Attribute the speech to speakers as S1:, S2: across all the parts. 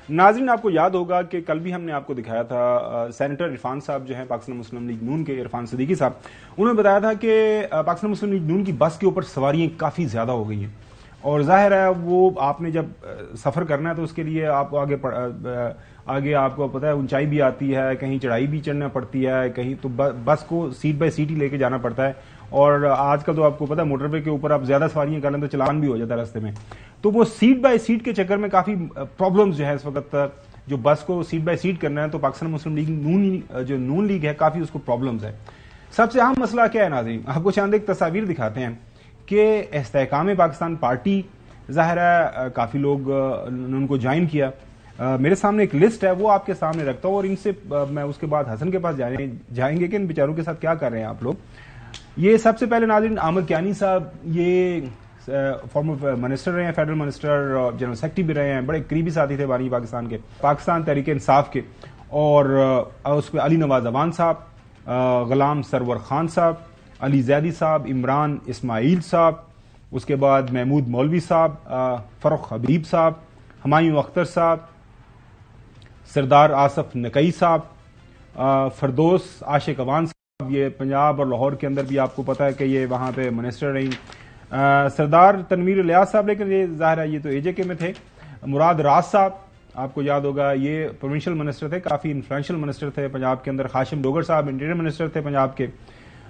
S1: ناظرین آپ کو یاد ہوگا کہ کل بھی ہم نے آپ کو دکھایا تھا سینیٹر عرفان صاحب جو ہیں پاکستان مسلم لیگ نون کے عرفان صدیقی صاحب، انہوں نے بتایا تھا کہ پاکستان مسلم لیگ نون کی بس کے اوپر سواریاں کافی زیادہ ہو گئی ہیں، اور ظاہر ہے وہ آپ نے جب سفر کرنا ہے تو اس کے لیے آپ کو آگے آپ کو پتہ ہے اونچائی بھی آتی ہے، کہیں چڑھائی بھی چڑھنا پڑتی ہے، کہیں تو بس کو سیٹ بائی سیٹ ہی لے کے جانا پڑتا ہے، اور آج کل تو آپ کو پتہ ہے موٹر وے کے اوپر آپ زیادہ سواریاں کر لیں تو چلان بھی ہو جاتا ہے راستے میں، تو وہ سیٹ بائی سیٹ کے چکر میں کافی پرابلمز جو ہے اس وقت جو بس کو سیٹ بائی سیٹ کرنا ہے تو پاکستان مسلم لیگ نون لیگ ہے کافی اس کو پرابلمز ہے۔ سب سے اہم مسئلہ کیا ہے ناظرین، آپ کو چند ایک تصاویر دکھاتے ہیں کہ استحکام پاکستان پارٹی ظاہر ہے کافی لوگ نے ان کو جوائن کیا۔ میرے سامنے ایک لسٹ ہے وہ آپ کے سامنے رکھتا ہوں، اور ان سے میں اس کے بعد حسن کے پاس جائیں گے کہ ان بیچاروں کے ساتھ کیا کر رہے ہیں آپ لوگ۔ یہ سب سے پہلے ناظرین عامر کیانی صاحب، یہ فارمر منسٹر رہے ہیں، فیڈرل منسٹر، جنرل سیکرٹری بھی رہے ہیں، بڑے قریبی ساتھی تھے بانی پاکستان کے، پاکستان تحریک انصاف کے، اور اس پہ علی نواز امان صاحب، غلام سرور خان صاحب، علی زیدی صاحب، عمران اسماعیل صاحب، اس کے بعد محمود مولوی صاحب، فروخ حبیب صاحب، ہمایوں اختر صاحب، سردار آصف نقی صاحب، فردوس عاشق اوان صاحب، یہ پنجاب اور لاہور کے اندر بھی آپ کو پتا ہے کہ یہ وہاں پہ منسٹر رہیں، سردار تنویر الیاس صاحب، لیکن یہ ظاہر ہے یہ تو اے جے کے میں تھے، مراد راز صاحب آپ کو یاد ہوگا یہ پروونشل منسٹر تھے، کافی انفلوئنشل منسٹر تھے پنجاب کے اندر، خاشم ڈوگر صاحب انٹیریئر منسٹر تھے پنجاب کے،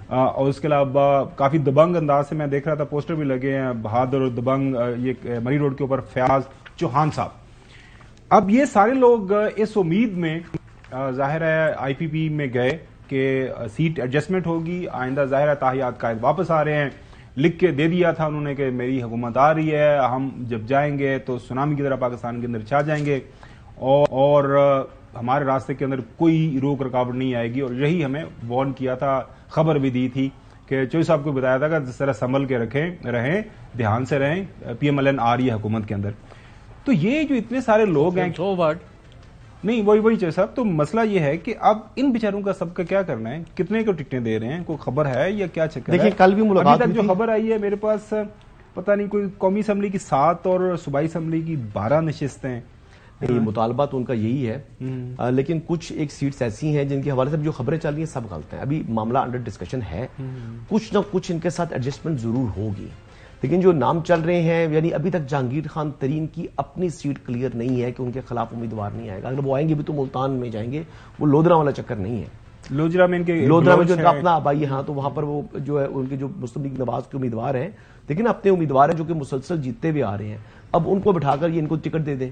S1: اور اس کے علاوہ کافی دبنگ انداز سے میں دیکھ رہا تھا پوسٹر بھی لگے ہیں، بہادر دبنگ، یہ مری روڈ کے اوپر فیاض چوہان صاحب۔ اب یہ سارے لوگ اس امید میں ظاہر ہے آئی پی پی میں گئے کہ سیٹ ایڈجسٹمنٹ ہوگی، آئندہ ظاہر ہے تاحیات قائد واپس آ رہے ہیں، لکھ کے دے دیا تھا انہوں نے کہ میری حکومت آ رہی ہے، ہم جب جائیں گے تو سونامی کی طرح پاکستان کے اندر چھا جائیں گے، اور ہمارے راستے کے اندر کوئی روک رکاوٹ نہیں آئے گی، اور یہی ہمیں وارن کیا تھا، خبر بھی دی تھی کہ چوہی صاحب کو بتایا تھا کہ جس طرح سنبھل کے رہیں، دھیان سے رہیں، پی ایم ایل این آ رہی ہے حکومت کے اندر۔ تو یہ جو اتنے سارے لوگ ہیں نہیں وہی چاہیے صاحب، تو مسئلہ یہ ہے کہ اب ان بیچاروں کا سب کا کیا کرنا ہے، کتنے کو ٹکٹیں دے رہے ہیں، کوئی خبر ہے یا کیا چکر ہے؟
S2: دیکھیں کل بھی ملاقات
S1: ابھی تک جو خبر آئی ہے میرے پاس پتہ نہیں کوئی قومی اسمبلی کی 7 اور صوبائی اسمبلی کی 12 نشستیں،
S2: مطالبہ تو ان کا یہی ہے، لیکن کچھ ایک سیٹس ایسی ہیں جن کے حوالے سے جو خبریں چل رہی ہیں سب غلط ہیں، ابھی معاملہ انڈر ڈسکشن ہے، کچھ نہ کچھ ان کے ساتھ ایڈجسٹمنٹ ضرور ہوگی، لیکن جو نام چل رہے ہیں یعنی ابھی تک جہانگیر خان ترین کی اپنی سیٹ کلیئر نہیں ہے کہ ان کے خلاف امیدوار نہیں آئے گا، اگر وہ آئیں گے بھی تو ملتان میں جائیں گے، وہ لودھرا والا چکر نہیں ہے،
S1: لودھرا میں
S2: جو ان کا اپنا آبائی، ہاں تو وہاں پر وہ جو ہے ان کے جو مسلم لیگ نواز کے امیدوار ہیں، لیکن اپنے امیدوار ہیں جو کہ مسلسل جیتتے بھی آ رہے ہیں، اب ان کو بٹھا کر یہ ان کو ٹکٹ دے دیں۔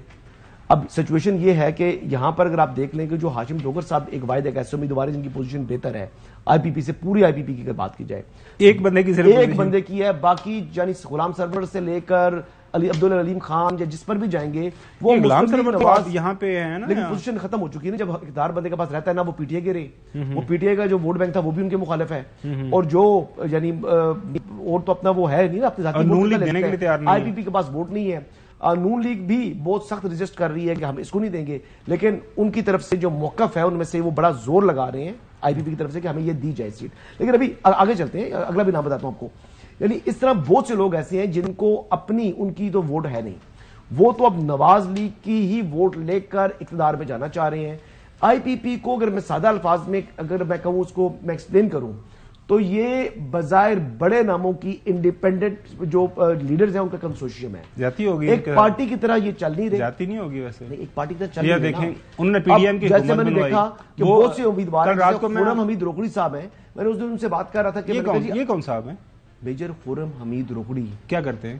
S2: اب سچویشن یہ ہے کہ یہاں پر اگر آپ دیکھ لیں کہ جو ہاشم ڈوگر صاحب ایک واحد ایک ایسے امیدوار ہیں جن کی پوزیشن بہتر ہے آئی پی پی سے، پوری آئی پی پی کی بات کی جائے،
S1: ایک بندے
S2: کی ہے، باقی یعنی غلام سرور سے لے کر عبدالعلیم خان یا جس پر بھی جائیں گے وہ
S1: غلام سرور تو یہاں پہ ہے نا،
S2: لیکن پوزیشن ختم ہو چکی ہے نا، جب اقتدار بندے کے پاس رہتا ہے نا وہ پی ٹی اے کے رہے، وہ پی ٹی اے کا جو ووٹ بینک تھا وہ بھی ان کے مخالف ہے، اور جو یعنی اور تو اپنا وہ ہے نہیں نا اپنے ذاتی، آئی پی پی کے پاس ووٹ نہیں ہے، نون لیگ بھی بہت سخت رجسٹ کر رہی ہے کہ ہم اس کو نہیں دیں گے، لیکن ان کی طرف سے جو موقف ہے ان میں سے وہ بڑا زور لگا رہے ہیں آئی پی پی کی طرف سے کہ ہمیں یہ دی جائے سیٹ۔ لیکن ابھی آگے چلتے ہیں، اگلا بھی نام بتاتا ہوں آپ کو، یعنی اس طرح بہت سے لوگ ایسے ہیں جن کو اپنی ان کی تو ووٹ ہے نہیں، وہ تو اب نواز لیگ کی ہی ووٹ لے کر اقتدار میں جانا چاہ رہے ہیں۔ آئی پی پی کو اگر میں سادہ الفاظ میں اگر میں کہوں اس کو میں ایکسپلین کروں تو یہ بظاہر بڑے ناموں کی انڈیپینڈنٹ جو لیڈرز ہیں ان کا کنسورشیم ہے،
S1: جاتی ہوگی
S2: ایک پارٹی کی طرح یہ چل نہیں رہی،
S1: جاتی نہیں ہوگی ویسے
S2: ایک پارٹی کی طرح چل نہیں رہی،
S1: دیکھیں انہوں نے پی ڈی ایم کی
S2: جیسے میں نے دیکھا کہ بہت سے امیدوار ہیں، خرم حمید روکڑی صاحب ہیں، میں نے اس دن ان سے بات کر رہا تھا کہ
S1: یہ کون صاحب ہیں؟
S2: میجر خرم حمید روکڑی
S1: کیا کرتے ہیں؟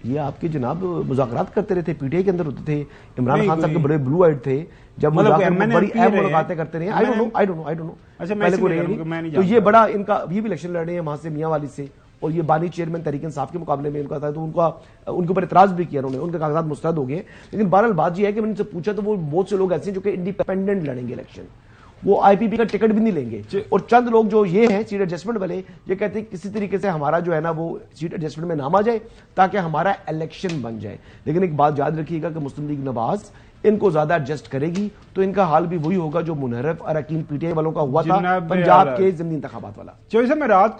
S2: یہ آپ کے جناب مذاکرات کرتے رہتے، پی ٹی اے کے اندر ہوتے تھے، عمران خان صاحب کے بڑے بلو آئیڈ تھے، جب بڑی اہم ملاقاتیں کرتے رہے، آئی ڈونٹ نو تو یہ بڑا ان کا یہ بھی الیکشن لڑ رہے ہیں وہاں سے میاں والی سے، اور یہ بانی چیئرمین تحریک انصاف کے مقابلے میں ان کا تھا، تو ان کے اوپر اعتراض بھی کیا انہوں نے، ان کے کاغذات مسترد ہو گئے، لیکن بہرحال بات یہ ہے کہ میں نے ان سے پوچھا تو وہ بہت سے لوگ ایسے ہیں جو کہ انڈیپینڈنٹ لڑیں گے الیکشن، وہ آئی پی پی کا ٹکٹ بھی نہیں لیں گے، اور چند لوگ جو یہ ہیں سیٹ ایڈجسٹمنٹ والے یہ کہتے ہیں کسی طریقے سے ہمارا جو ہے نا وہ سیٹ ایڈجسٹمنٹ میں نام آ جائے تاکہ ہمارا الیکشن بن جائے، لیکن ایک بات یاد رکھیے گا کہ مسلم لیگ نواز ان کو زیادہ ایڈجسٹ کرے گی تو ان کا حال بھی وہی ہوگا جو منحرف اراکین پی ٹی آئی والوں کا ہوا تھا پنجاب کے ضمنی انتخابات والا۔
S1: چوہی صاحب میں رات کو